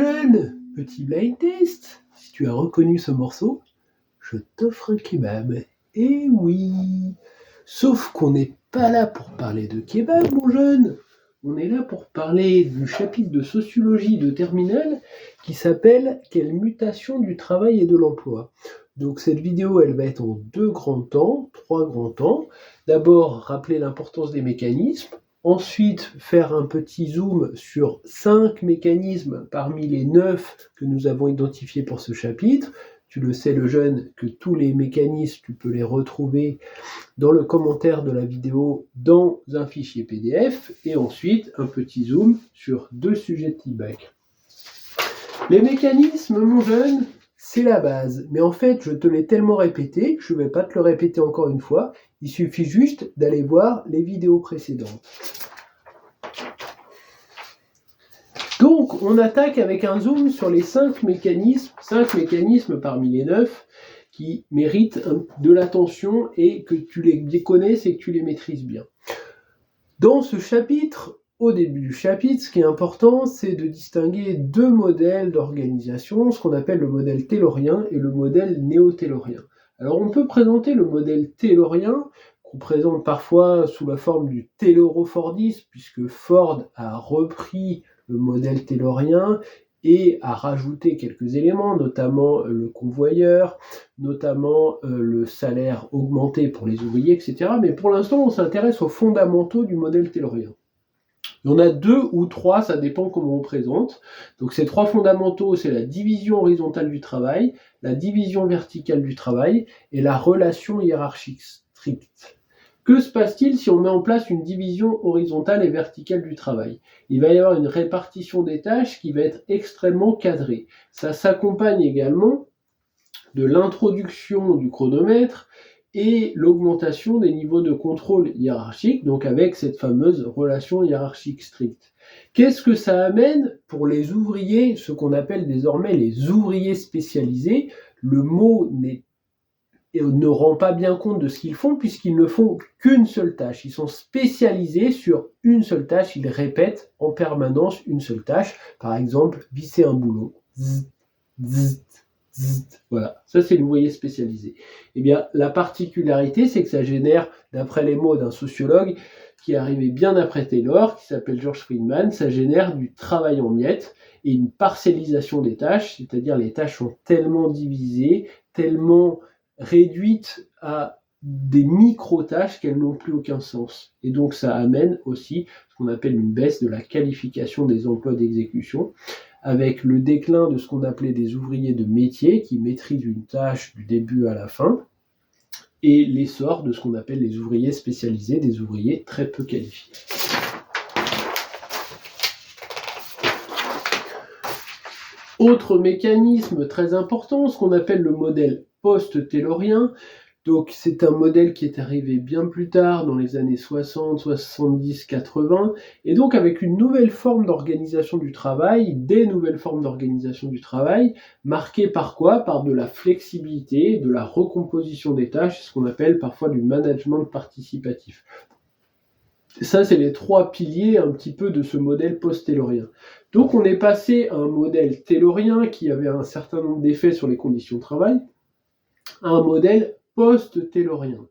jeune, petit blind test. Si tu as reconnu ce morceau, je t'offre un kebab. Eh oui. Sauf qu'on n'est pas là pour parler de kebab, mon jeune. On est là pour parler du chapitre de sociologie de terminale qui s'appelle « Quelle mutation du travail et de l'emploi ?» Donc cette vidéo, elle va être en trois grands temps. D'abord, rappeler l'importance des mécanismes. Ensuite, faire un petit zoom sur 5 mécanismes parmi les 9 que nous avons identifiés pour ce chapitre. Tu le sais, le jeune, que tous les mécanismes, tu peux les retrouver dans le commentaire de la vidéo dans un fichier PDF. Et ensuite, un petit zoom sur 2 sujets de type bac. Les mécanismes, mon jeune, c'est la base. Mais en fait, je te l'ai tellement répété que je ne vais pas te le répéter encore une fois. Il suffit juste d'aller voir les vidéos précédentes. Donc, on attaque avec un zoom sur les 5 mécanismes parmi les 9 qui méritent de l'attention et que tu les connaisses et que tu les maîtrises bien. Dans ce chapitre, au début du chapitre, ce qui est important, c'est de distinguer 2 modèles d'organisation, ce qu'on appelle le modèle taylorien et le modèle néo-taylorien. Alors, on peut présenter le modèle taylorien, qu'on présente parfois sous la forme du taylorofordisme, puisque Ford a repris le modèle taylorien et a rajouté quelques éléments, notamment le convoyeur, notamment le salaire augmenté pour les ouvriers, etc. Mais pour l'instant, on s'intéresse aux fondamentaux du modèle taylorien. Il y en a 2 ou 3, ça dépend comment on présente. Donc ces 3 fondamentaux, c'est la division horizontale du travail, la division verticale du travail et la relation hiérarchique stricte. Que se passe-t-il si on met en place une division horizontale et verticale du travail ? Il va y avoir une répartition des tâches qui va être extrêmement cadrée. Ça s'accompagne également de l'introduction du chronomètre et l'augmentation des niveaux de contrôle hiérarchique, donc avec cette fameuse relation hiérarchique stricte. Qu'est-ce que ça amène pour les ouvriers, ce qu'on appelle désormais les ouvriers spécialisés ? Le mot ne rend pas bien compte de ce qu'ils font puisqu'ils ne font qu'une seule tâche. Ils sont spécialisés sur une seule tâche, ils répètent en permanence une seule tâche. Par exemple, visser un boulon. Zzz, zzz, zzz. Voilà, ça c'est l'ouvrier spécialisé. Eh bien, la particularité, c'est que ça génère, d'après les mots d'un sociologue qui est arrivé bien après Taylor, qui s'appelle George Friedman, ça génère du travail en miettes et une parcellisation des tâches, c'est-à-dire les tâches sont tellement divisées, tellement réduites à des micro-tâches qu'elles n'ont plus aucun sens. Et donc ça amène aussi ce qu'on appelle une baisse de la qualification des emplois d'exécution, avec le déclin de ce qu'on appelait des ouvriers de métier qui maîtrisent une tâche du début à la fin, et l'essor de ce qu'on appelle les ouvriers spécialisés, des ouvriers très peu qualifiés. Autre mécanisme très important, ce qu'on appelle le modèle post-taylorien. Donc c'est un modèle qui est arrivé bien plus tard, dans les années 60, 70, 80, et donc avec une nouvelle forme d'organisation du travail, des nouvelles formes d'organisation du travail, marquées par quoi ? Par de la flexibilité, de la recomposition des tâches, ce qu'on appelle parfois du management participatif. Ça, c'est les 3 piliers un petit peu de ce modèle post-taylorien. Donc on est passé à un modèle taylorien qui avait un certain nombre d'effets sur les conditions de travail, à un modèle post-taylorien.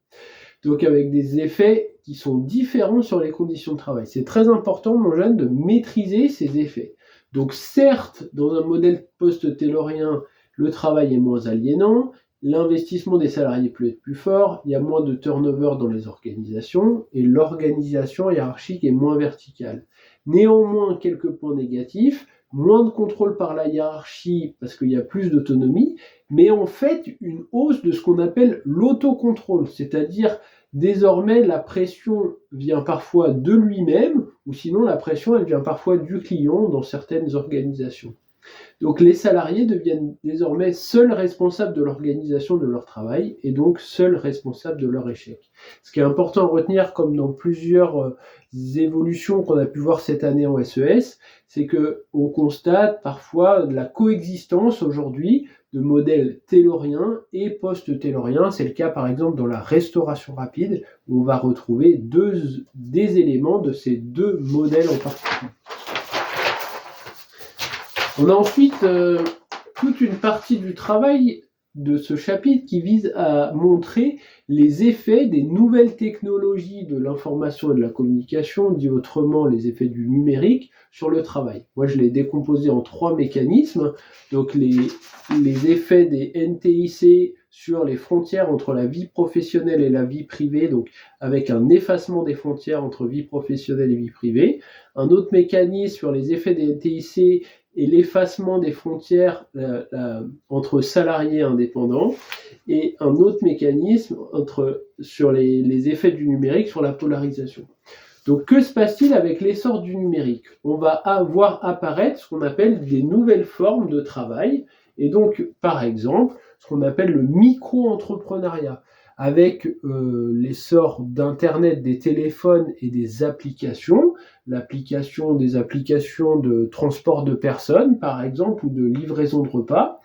Donc avec des effets qui sont différents sur les conditions de travail. C'est très important, mon jeune, de maîtriser ces effets. Donc certes, dans un modèle post-taylorien, le travail est moins aliénant, l'investissement des salariés peut être plus fort, il y a moins de turnover dans les organisations et l'organisation hiérarchique est moins verticale. Néanmoins, quelques points négatifs, moins de contrôle par la hiérarchie parce qu'il y a plus d'autonomie, mais en fait une hausse de ce qu'on appelle l'autocontrôle, c'est-à-dire désormais la pression vient parfois de lui-même ou sinon la pression elle vient parfois du client dans certaines organisations. Donc les salariés deviennent désormais seuls responsables de l'organisation de leur travail et donc seuls responsables de leur échec. Ce qui est important à retenir, comme dans plusieurs évolutions qu'on a pu voir cette année en SES, c'est qu'on constate parfois la coexistence aujourd'hui de modèles tayloriens et post-tayloriens. C'est le cas par exemple dans la restauration rapide où on va retrouver des éléments de ces 2 modèles en particulier. On a ensuite toute une partie du travail de ce chapitre qui vise à montrer les effets des nouvelles technologies de l'information et de la communication, dit autrement les effets du numérique, sur le travail. Moi, je l'ai décomposé en 3 mécanismes. Donc, les effets des NTIC sur les frontières entre la vie professionnelle et la vie privée, donc avec un effacement des frontières entre vie professionnelle et vie privée. Un autre mécanisme sur les effets des NTIC et l'effacement des frontières entre salariés et indépendants, et un autre mécanisme sur les effets du numérique sur la polarisation. Donc, que se passe-t-il avec l'essor du numérique? On va voir apparaître ce qu'on appelle des nouvelles formes de travail, et donc, par exemple, ce qu'on appelle le micro-entrepreneuriat, avec l'essor d'Internet, des téléphones et des applications, des applications de transport de personnes, par exemple, ou de livraison de repas,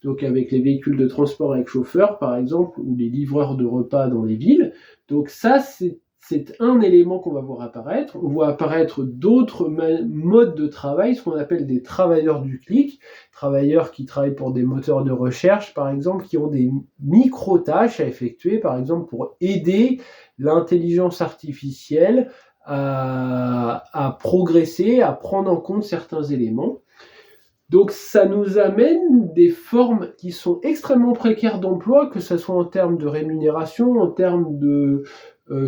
donc avec les véhicules de transport avec chauffeur, par exemple, ou les livreurs de repas dans les villes. Donc ça, c'est un élément qu'on va voir apparaître. On voit apparaître d'autres modes de travail, ce qu'on appelle des travailleurs du clic, travailleurs qui travaillent pour des moteurs de recherche, par exemple, qui ont des micro-tâches à effectuer, par exemple, pour aider l'intelligence artificielle à progresser, à prendre en compte certains éléments. Donc ça nous amène des formes qui sont extrêmement précaires d'emploi, que ce soit en termes de rémunération, en termes de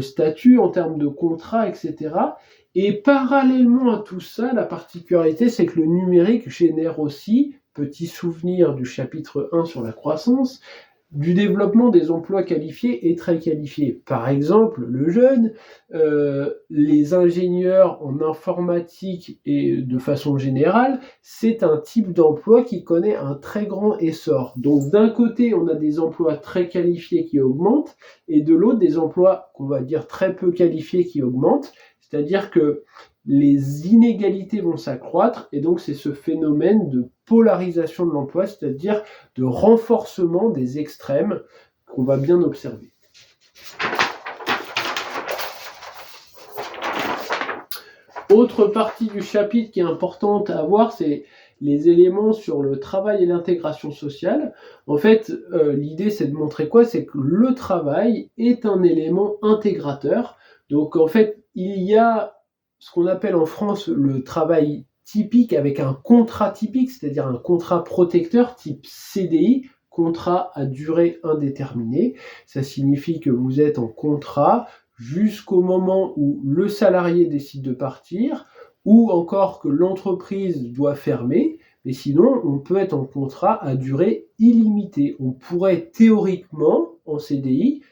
statut, en termes de contrat, etc. Et parallèlement à tout ça, la particularité, c'est que le numérique génère aussi, petit souvenir du chapitre 1 sur la croissance, du développement des emplois qualifiés et très qualifiés. Par exemple, le jeune, les ingénieurs en informatique et de façon générale, c'est un type d'emploi qui connaît un très grand essor. Donc d'un côté, on a des emplois très qualifiés qui augmentent, et de l'autre, des emplois qu'on va dire très peu qualifiés qui augmentent, c'est-à-dire que les inégalités vont s'accroître, et donc c'est ce phénomène de polarisation de l'emploi, c'est-à-dire de renforcement des extrêmes qu'on va bien observer. Autre partie du chapitre qui est importante à voir, c'est les éléments sur le travail et l'intégration sociale. En fait, l'idée, c'est de montrer quoi? C'est que le travail est un élément intégrateur. Donc, en fait, il y a ce qu'on appelle en France le travail typique avec un contrat typique, c'est-à-dire un contrat protecteur type CDI, contrat à durée indéterminée. Ça signifie que vous êtes en contrat jusqu'au moment où le salarié décide de partir, ou encore que l'entreprise doit fermer, mais sinon on peut être en contrat à durée illimitée. On pourrait théoriquement, en CDI,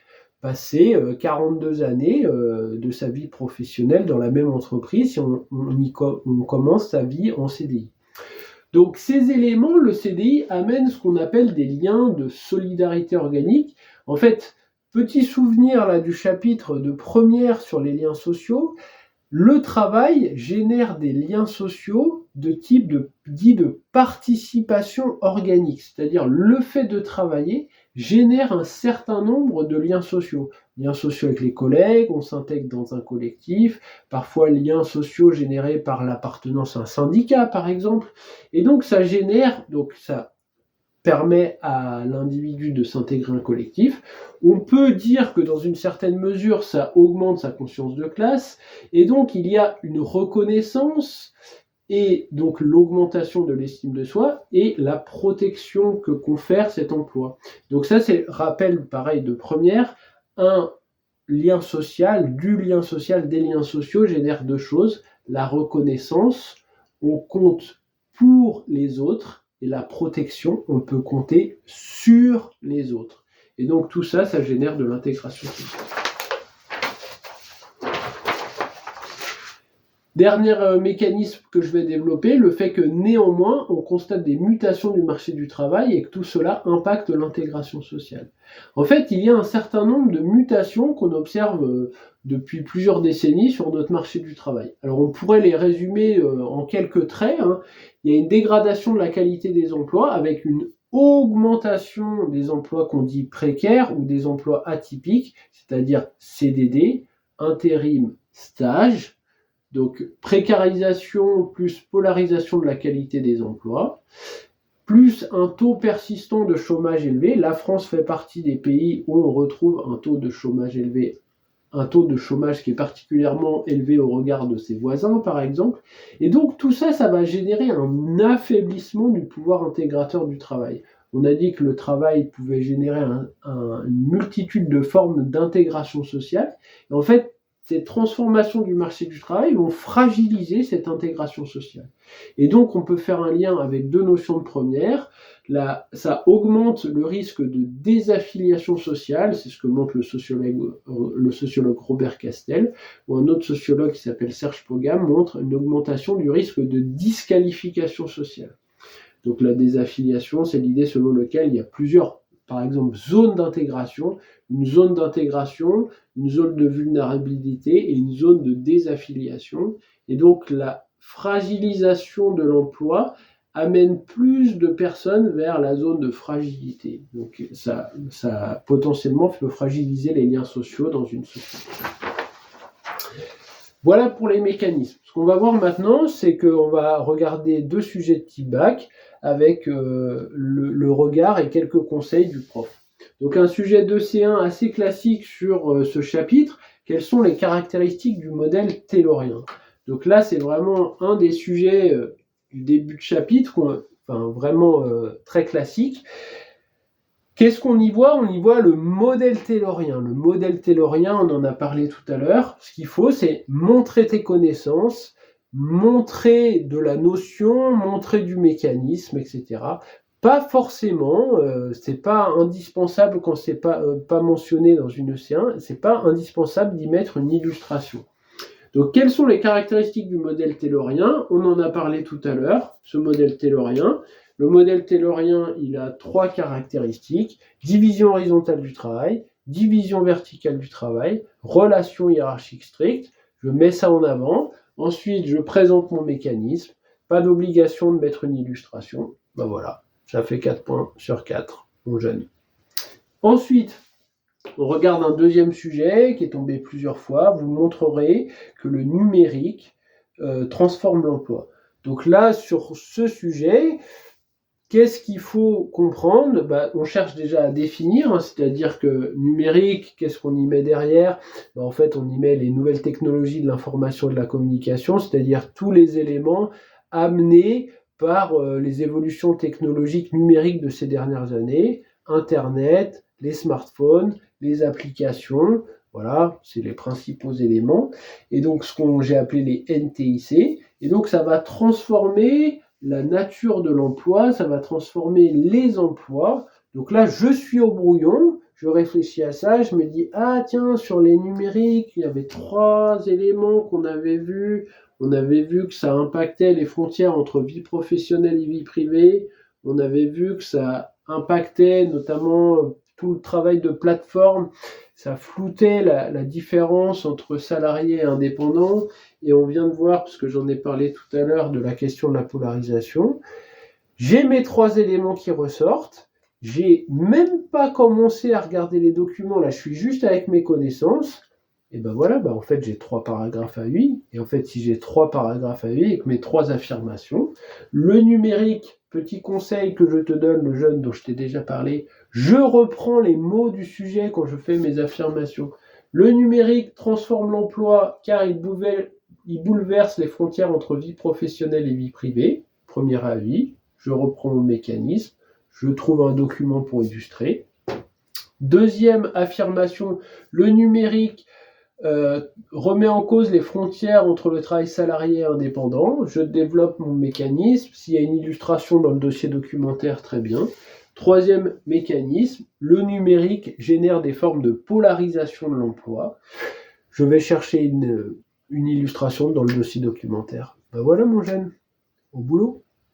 passer 42 années de sa vie professionnelle dans la même entreprise si on commence sa vie en CDI. Donc ces éléments, le CDI amène ce qu'on appelle des liens de solidarité organique. En fait, petit souvenir là du chapitre de première sur les liens sociaux, le travail génère des liens sociaux de type dit de participation organique, c'est-à-dire le fait de travailler génère un certain nombre de liens sociaux. Liens sociaux avec les collègues, on s'intègre dans un collectif, parfois liens sociaux générés par l'appartenance à un syndicat par exemple, et donc ça permet à l'individu de s'intégrer à un collectif. On peut dire que dans une certaine mesure, ça augmente sa conscience de classe, et donc il y a une reconnaissance, et donc l'augmentation de l'estime de soi, et la protection que confère cet emploi. Donc ça, c'est rappel pareil de première, un lien social, des liens sociaux génèrent 2 choses, la reconnaissance, on compte pour les autres, et la protection, on peut compter sur les autres. Et donc tout ça, ça génère de l'intégration sociale. Dernier mécanisme que je vais développer, le fait que néanmoins, on constate des mutations du marché du travail et que tout cela impacte l'intégration sociale. En fait, il y a un certain nombre de mutations qu'on observe depuis plusieurs décennies sur notre marché du travail. Alors on pourrait les résumer en quelques traits. Il y a une dégradation de la qualité des emplois avec une augmentation des emplois qu'on dit précaires ou des emplois atypiques, c'est-à-dire CDD, intérim, stage. Donc précarisation plus polarisation de la qualité des emplois, plus un taux persistant de chômage élevé. La France fait partie des pays où on retrouve un taux de chômage élevé, un taux de chômage qui est particulièrement élevé au regard de ses voisins, par exemple. Et donc tout ça, ça va générer un affaiblissement du pouvoir intégrateur du travail. On a dit que le travail pouvait générer une multitude de formes d'intégration sociale. Et en fait, ces transformations du marché du travail vont fragiliser cette intégration sociale. Et donc, on peut faire un lien avec deux notions premières. Ça augmente le risque de désaffiliation sociale, c'est ce que montre le sociologue Robert Castel, ou un autre sociologue qui s'appelle Serge Pogam montre une augmentation du risque de disqualification sociale. Donc la désaffiliation, c'est l'idée selon laquelle il y a plusieurs, par exemple, zones d'intégration, une zone d'intégration, une zone de vulnérabilité et une zone de désaffiliation. Et donc la fragilisation de l'emploi amène plus de personnes vers la zone de fragilité. Donc ça potentiellement peut fragiliser les liens sociaux dans une société. Voilà pour les mécanismes. Ce qu'on va voir maintenant, c'est qu'on va regarder deux sujets de type bac avec le regard et quelques conseils du prof. Donc un sujet de C1 assez classique sur ce chapitre, quelles sont les caractéristiques du modèle taylorien? Donc là, c'est vraiment un des sujets du début de chapitre, vraiment très classique. Qu'est-ce qu'on y voit? On y voit le modèle taylorien. Le modèle taylorien, on en a parlé tout à l'heure. Ce qu'il faut, c'est montrer tes connaissances, montrer de la notion, montrer du mécanisme, etc. Pas forcément, c'est pas indispensable quand c'est pas mentionné dans une EC1, c'est pas indispensable d'y mettre une illustration. Donc, quelles sont les caractéristiques du modèle taylorien? On en a parlé tout à l'heure, ce modèle taylorien. Le modèle taylorien, il a trois caractéristiques: division horizontale du travail, division verticale du travail, relation hiérarchique stricte. Je mets ça en avant. Ensuite, je présente mon mécanisme. Pas d'obligation de mettre une illustration. Ben voilà, ça fait 4 points sur 4, mon jeune. Ensuite, on regarde un deuxième sujet qui est tombé plusieurs fois. Vous montrerez que le numérique transforme l'emploi. Donc là, sur ce sujet, qu'est-ce qu'il faut comprendre? On cherche déjà à définir, c'est-à-dire que numérique, qu'est-ce qu'on y met derrière? En fait, on y met les nouvelles technologies de l'information et de la communication, c'est-à-dire tous les éléments amenés par les évolutions technologiques numériques de ces dernières années, Internet, les smartphones, les applications, voilà, c'est les principaux éléments. Et donc, ce que j'ai appelé les NTIC, et donc ça va transformer la nature de l'emploi, ça va transformer les emplois. Donc là, je suis au brouillon, je réfléchis à ça, je me dis, ah tiens, sur les numériques, il y avait 3 éléments qu'on avait vus. On avait vu que ça impactait les frontières entre vie professionnelle et vie privée. On avait vu que ça impactait notamment tout le travail de plateforme. Ça floutait la différence entre salariés et indépendants. Et on vient de voir, parce que j'en ai parlé tout à l'heure, de la question de la polarisation. J'ai mes 3 éléments qui ressortent. J'ai même pas commencé à regarder les documents. Là, je suis juste avec mes connaissances. Et ben voilà, en fait, j'ai 3 paragraphes à 8. Et en fait, si j'ai 3 paragraphes à 8 avec mes 3 affirmations, le numérique, petit conseil que je te donne, le jeune dont je t'ai déjà parlé, je reprends les mots du sujet quand je fais mes affirmations. Le numérique transforme l'emploi car il bouleverse les frontières entre vie professionnelle et vie privée. Premier avis, je reprends mon mécanisme, je trouve un document pour illustrer. Deuxième affirmation, le numérique remet en cause les frontières entre le travail salarié et indépendant. Je développe mon mécanisme. S'il y a une illustration dans le dossier documentaire, très bien. Troisième mécanisme, le numérique génère des formes de polarisation de l'emploi. Je vais chercher une illustration dans le dossier documentaire. Voilà mon jeune, au boulot.